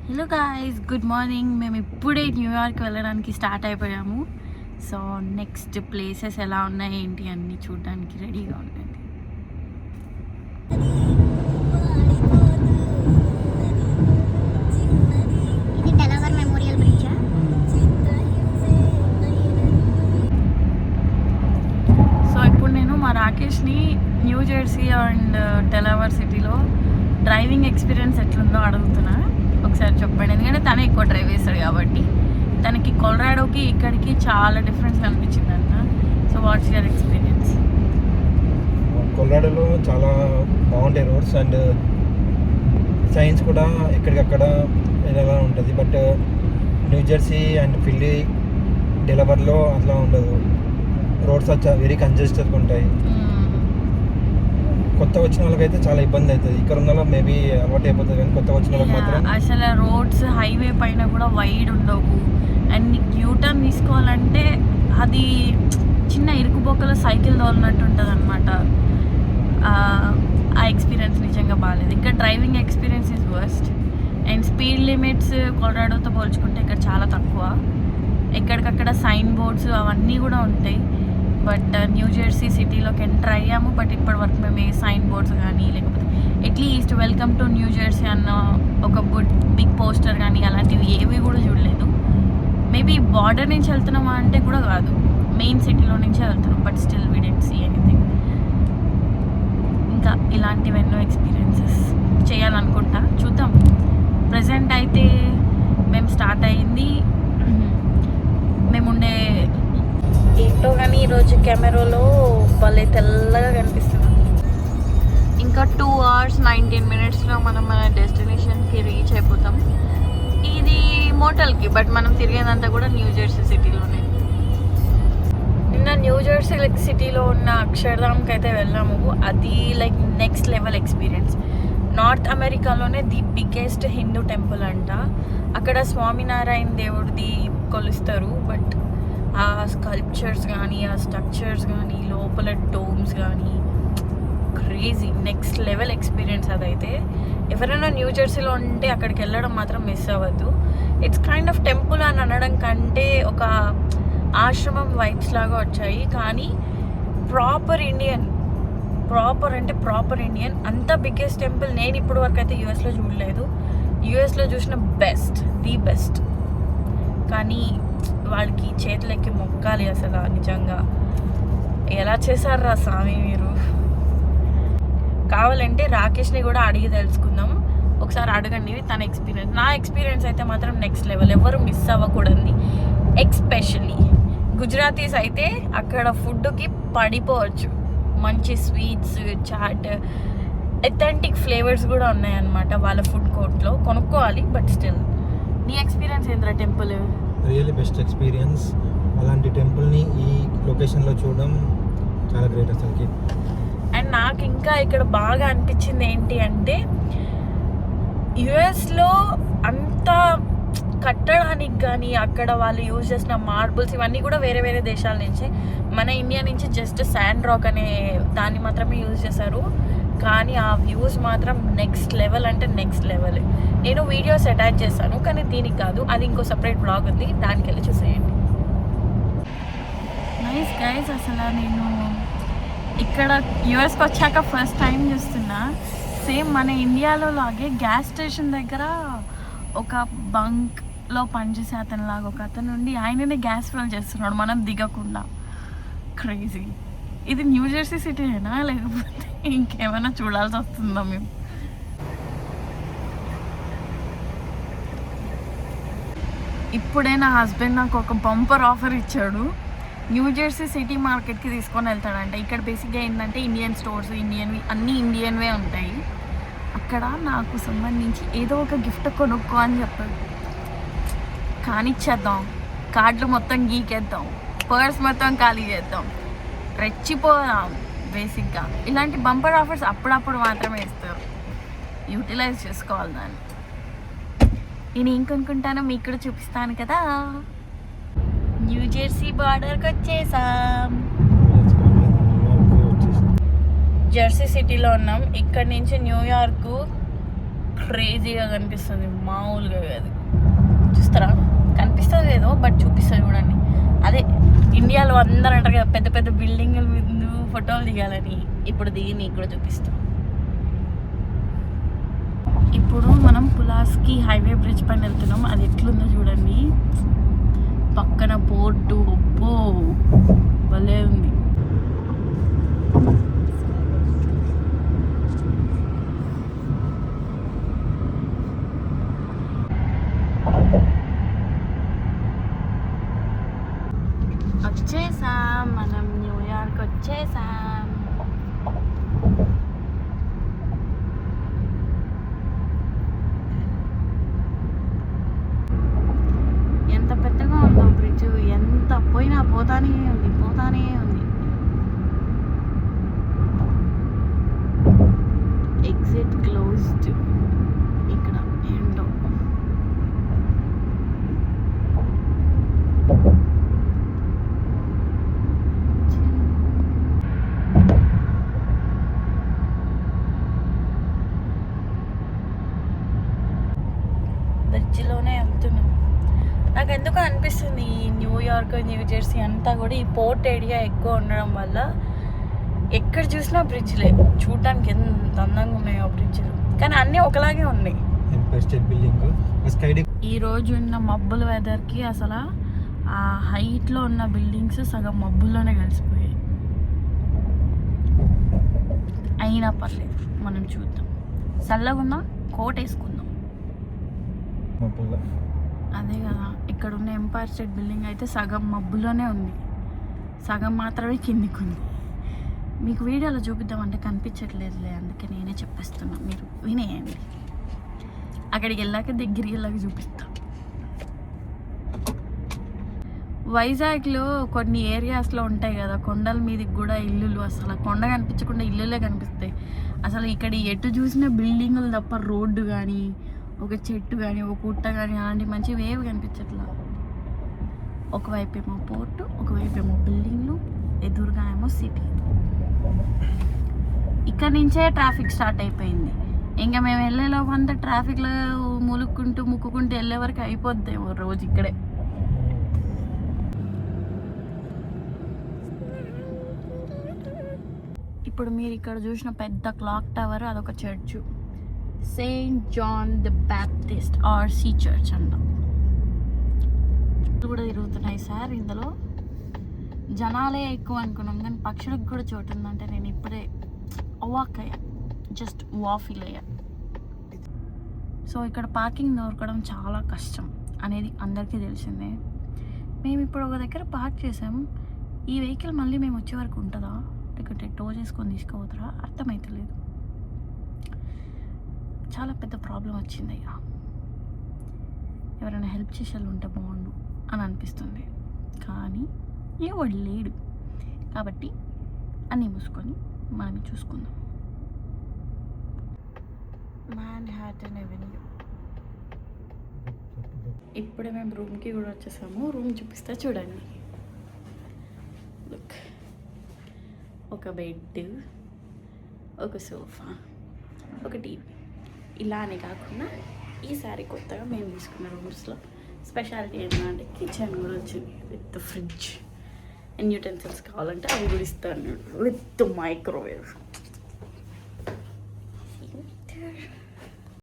Hello guys, good morning. మేము ఇప్పుడే New York వెళ్ళడానికి స్టార్ట్ అయిపోయాము. సో నెక్స్ట్ ప్లేసెస్ ఎలా ఉన్నాయి ఏంటి అన్నీ చూడడానికి రెడీగా ఉండండి. సో ఇప్పుడు నేను మా రాకేష్ని న్యూ జెర్సీ అండ్ డెలావర్ సిటీలో డ్రైవింగ్ ఎక్స్పీరియన్స్ ఎట్లుందో అడుగుతున్నా. ఒకసారి చెప్పండి, ఎందుకంటే తనే ఎక్కువ డ్రైవ్ చేస్తాడు కాబట్టి. తనకి కొలరాడోకి ఇక్కడికి చాలా డిఫరెన్స్ అనిపించింది అంట. So what's your experience? కొలరాడోలో చాలా బాగుంటాయి రోడ్స్ అండ్ సైన్స్ కూడా ఎక్కడికక్కడ ఎలా ఉంటుంది. But New Jersey and Philly డెలవర్లో అట్లా ఉండదు. రోడ్స్ వెరీ కంజెస్టెడ్గా ఉంటాయి. కొత్త వచ్చిన వాళ్ళకైతే చాలా ఇబ్బంది అవుతుంది. ఇక్కడ ఉన్న వాళ్ళకి మేబీ అలవాటు అయిపోతుంది, కానీ కొత్త వచ్చిన వాళ్ళకి మాత్రం అసలు రోడ్స్ హైవే పైన కూడా వైడ్ ఉండవు. అండ్ నీకు యూటర్న్ తీసుకోవాలంటే అది చిన్న ఇరుకుబొక్కలో సైకిల్ తోలినట్టు ఉంటుంది అనమాట. ఆ ఎక్స్పీరియన్స్ నిజంగా బాగాలేదు. ఇక్కడ driving experience is worst. And speed limits కొలరాడోతో పోల్చుకుంటే ఇక్కడ చాలా తక్కువ. ఎక్కడికక్కడ సైన్ బోర్డ్స్ అవన్నీ కూడా ఉంటాయి. బట్ న్యూ జెర్సీ సిటీలోకి ఎంటర్ అయ్యాము. బట్ ఇప్పటి వరకు మేము ఏ సైన్ బోర్డ్స్ కానీ లేకపోతే at least welcome to new Jersey అన్న ఒక బిగ్ పోస్టర్ కానీ అలాంటివి ఏవి కూడా చూడలేదు. మేబీ బార్డర్ నుంచి వెళ్తున్నామా అంటే కూడా కాదు, మెయిన్ సిటీలో నుంచే వెళ్తున్నాం. But still we didn't see anything. ఇంకా ఇలాంటివి ఎన్నో ఎక్స్పీరియన్సెస్ చేయాలనుకుంటా, చూద్దాం. ప్రజెంట్ అయితే మేము స్టార్ట్ అయ్యింది. మేముండే ఏంటో కానీ ఈరోజు కెమెరాలో భలే తెల్లగా కనిపిస్తున్నాం. ఇంకా 2 hours 19 minutesలో మనం మన డెస్టినేషన్కి రీచ్ అయిపోతాం. ఇది మోటల్కి, బట్ మనం తిరిగేదంతా కూడా న్యూ జెర్సీ సిటీలోనే. నిన్న న్యూ జెర్సీ సిటీలో ఉన్న అక్షర్ధామ్కి అయితే వెళ్ళాము. అది like next level experience. North అమెరికాలోనే ది బిగ్గెస్ట్ హిందూ టెంపుల్ అంట. అక్కడ స్వామినారాయణ దేవుడిది కొలుస్తారు. బట్ ఆ స్కల్ప్చర్స్ కానీ ఆ స్ట్రక్చర్స్ కానీ లోపల డోమ్స్ కానీ క్రేజీ నెక్స్ట్ లెవెల్ ఎక్స్పీరియన్స్. అదైతే ఎవరైనా న్యూ జెర్సీలో ఉంటే అక్కడికి వెళ్ళడం మాత్రం మిస్ అవ్వద్దు. ఇట్స్ కైండ్ ఆఫ్ టెంపుల్ అని అనడం కంటే ఒక ఆశ్రమం వైబ్స్ లాగా వచ్చాయి. కానీ ప్రాపర్ ఇండియన్, ప్రాపర్ అంటే ప్రాపర్ ఇండియన్. అంత బిగ్గెస్ట్ టెంపుల్ నేను ఇప్పుడు వరకు అయితే యూఎస్లో చూడలేదు. యూఎస్లో చూసిన ది బెస్ట్. కానీ వాళ్ళకి చేతులెక్కి మొక్కాలి అసలు. నిజంగా ఎలా చేశారా స్వామి మీరు? కావాలంటే రాకేష్ని కూడా అడిగి తెలుసుకుందాం. ఒకసారి అడగండి తన ఎక్స్పీరియన్స్. నా ఎక్స్పీరియన్స్ అయితే మాత్రం నెక్స్ట్ లెవెల్, ఎవరు మిస్ అవ్వకూడదు. ఎక్స్పెషల్లీ గుజరాతీస్ అయితే అక్కడ ఫుడ్కి పడిపోవచ్చు. మంచి స్వీట్స్, చాట్, అథెంటిక్ ఫ్లేవర్స్ కూడా ఉన్నాయన్నమాట వాళ్ళ ఫుడ్ కోర్ట్లో. కొనుక్కోవాలి, బట్ స్టిల్. నీ ఎక్స్పీరియన్స్ ఏంద్రా టెంపుల్? Really best experience. అలాంటి టెంపుల్ని ఈ లొకేషన్లో చూడడం చాలా గ్రేట్ అసలుకి. అండ్ నాకు ఇంకా ఇక్కడ బాగా అనిపించింది ఏంటి అంటే, యుఎస్లో అంత కట్టడానికి కానీ అక్కడ వాళ్ళు యూజ్ చేసిన మార్బుల్స్ ఇవన్నీ కూడా వేరే వేరే దేశాల నుంచే. మన ఇండియా నుంచి జస్ట్ శాండ్ రాక్ అనే దాన్ని మాత్రమే యూజ్ చేశారు. కానీ ఆ వ్యూస్ మాత్రం నెక్స్ట్ లెవెల్ అంటే నెక్స్ట్ లెవెల్. నేను వీడియోస్ అటాచ్ చేశాను, కానీ దీనికి కాదు, అది ఇంకో సపరేట్ బ్లాగ్ ఉంది, దానికి వెళ్ళి చూసేయండి. Nice guys. అసలు నేను ఇక్కడ యుఎస్కి వచ్చాక ఫస్ట్ టైం చూస్తున్నా. సేమ్ మన ఇండియాలో లాగే గ్యాస్ స్టేషన్ దగ్గర ఒక బంక్లో పనిచేసే అతనిలాగా ఒక అతను నుండి ఆయననే గ్యాస్ ఫిల్ చేస్తున్నాడు మనం దిగకుండా. క్రేజీ. ఇది న్యూ జెర్సీ సిటీనా లేకపోతే ఇంకేమైనా చూడాల్సి వస్తుందా మేము? ఇప్పుడే నా హస్బెండ్ నాకు ఒక బంపర్ ఆఫర్ ఇచ్చాడు. న్యూ జెర్సీ సిటీ మార్కెట్కి తీసుకొని వెళ్తాడంట. ఇక్కడ బేసిక్గా ఏంటంటే ఇండియన్ స్టోర్స్, అన్నీ ఇండియన్వే ఉంటాయి. అక్కడ నాకు సంబంధించి ఏదో ఒక గిఫ్ట్ కొనుక్కో అని చెప్పాడు. కానిచ్చేద్దాం, కార్డులు మొత్తం గీకేద్దాం, పర్స్ మొత్తం ఖాళీ చేద్దాం, రెచ్చిపోదాం. బేసిక్గా ఇలాంటి బంపర్ ఆఫర్స్ అప్పుడప్పుడు మాత్రమే ఇస్తారు. యూటిలైజ్ చేసుకోవాలి దాన్ని. నేను ఏం కొనుక్కుంటానో మీకు కూడా చూపిస్తాను కదా. న్యూ జెర్సీ బార్డర్కి వచ్చేసాం. జెర్సీ సిటీలో ఉన్నాం. ఇక్కడ నుంచి న్యూయార్క్ క్రేజీగా కనిపిస్తుంది, మామూలుగా కాదు. చూస్తారా, కనిపిస్తుంది లేదో బట్ చూపిస్తుంది చూడండి. అదే ఇండియాలో అందరూ అంటారు కదా పెద్ద పెద్ద బిల్డింగ్ల మీద ఫోటోలు దిగాలని, ఇప్పుడు దిగి నీకు కూడా చూపిస్తాం. ఇప్పుడు మనం పులాస్కి హైవే బ్రిడ్జ్ పైన వెళ్తున్నాం. అది ఎట్లుందో చూడండి, పక్కన పోర్టు, ఒప్పో భలే ఉంది. వచ్చేసాం, మనం న్యూయార్క్ వచ్చేసాం. ఎంత పెద్దగా ఉందో బ్రిడ్జ్, ఎంత పోయినా పోతానే ఉంది, పోతానే ఉంది. Exit closed. ఇక్కడ ఏంటో బ్రిడ్జ్లోనే వెళ్తున్నాం. నాకు ఎందుకు అనిపిస్తుంది ఈ న్యూయార్క్, న్యూ జెర్సీ అంతా కూడా ఈ పోర్ట్ ఏరియా ఎక్కువ ఉండడం వల్ల ఎక్కడ చూసినా బ్రిడ్జ్లే. చూడడానికి ఎంత అందంగా ఉన్నాయో బ్రిడ్జ్లు, కానీ అన్నీ ఒకలాగే ఉన్నాయి. ఈ రోజు ఉన్న మబ్బుల వెదర్కి అసలు ఆ హైట్లో ఉన్న బిల్డింగ్స్ సగం మబ్బుల్లోనే కలిసిపోయాయి. అయినా పర్లేదు, మనం చూద్దాం. చల్లగా ఉన్నా కోట్ వేసుకుందాం. అదే కదా, ఇక్కడ ఉన్న ఎంపైర్ స్టేట్ బిల్డింగ్ అయితే సగం మబ్బులోనే ఉంది, సగం మాత్రమే కిందికి ఉంది. మీకు వీడియోలో చూపిద్దామంటే కనిపించట్లేదులే, అందుకే నేనే చెప్పేస్తున్నా, మీరు వినేయండి. అక్కడికి వెళ్ళాక దగ్గరికి వెళ్ళాక చూపిస్తాం. వైజాగ్లో కొన్ని ఏరియాస్లో ఉంటాయి కదా కొండల మీదకి కూడా ఇల్లులు, అసలు కొండ కనిపించకుండా ఇల్లులే కనిపిస్తాయి. అసలు ఇక్కడ ఎటు చూసిన బిల్డింగులు తప్ప రోడ్డు కానీ, ఒక చెట్టు కానీ, ఒక పుట్ట కానీ అలాంటి మంచివి ఏవి కనిపించట్లా. ఒకవైపు ఏమో పోర్టు, ఒకవైపు ఏమో బిల్డింగ్లు, ఎదురుగా ఏమో సిటీ. ఇక్కడ నుంచే ట్రాఫిక్ స్టార్ట్ అయిపోయింది. ఇంకా మేము వెళ్ళేలోపు అంతా ట్రాఫిక్లో ముక్కుకుంటూ వెళ్ళే వరకు అయిపోద్దేమో రోజు ఇక్కడే. ఇప్పుడు మీరు ఇక్కడ చూసిన పెద్ద క్లాక్ టవర్, అదొక church, saint John the Baptist RC church అంట. కూడా తిరుగుతున్నాయి సార్. ఇందులో జనాలే ఎక్కువ అనుకున్నాం, కానీ పక్షులకు కూడా చోటు ఉందంటే నేను ఇప్పుడే అవాక్ అయ్యా, జస్ట్ వాఫీల్ అయ్యా. సో ఇక్కడ పార్కింగ్ దొరకడం చాలా కష్టం అనేది అందరికీ తెలిసిందే. మేము ఇప్పుడు ఒక దగ్గర పార్క్ చేసాం. ఈ వెహికల్ మళ్ళీ మేము వచ్చే వరకు ఉంటుందా, లేకపోతే టో చేసుకొని తీసుకుపోతారా అర్థమవుతలేదు. చాలా పెద్ద ప్రాబ్లం వచ్చింది. అయ్యా ఎవరైనా హెల్ప్ చేసేవాళ్ళు ఉంటే బాగుండు అని అనిపిస్తుంది, కానీ ఎవడు లేడు. కాబట్టి అన్నీ మూసుకొని మనం చూసుకుందాం. Manhattan avenue. ఇప్పుడే మేము రూమ్కి కూడా వచ్చేసాము. రూమ్ చూపిస్తా చూడండి. లుక్, ఒక బెడ్, ఒక సోఫా, ఒక టీవీ. ఇలానే కాకుండా ఈసారి కొత్తగా మేము తీసుకున్న రూమ్స్లో స్పెషాలిటీ ఏంటంటే కిచెన్ కూడా వచ్చింది విత్ ఫ్రిడ్జ్ అండ్ యూటెన్సిల్స్ కావాలంటే అవి కూడా ఇస్తాను విత్ మైక్రోవేవ్.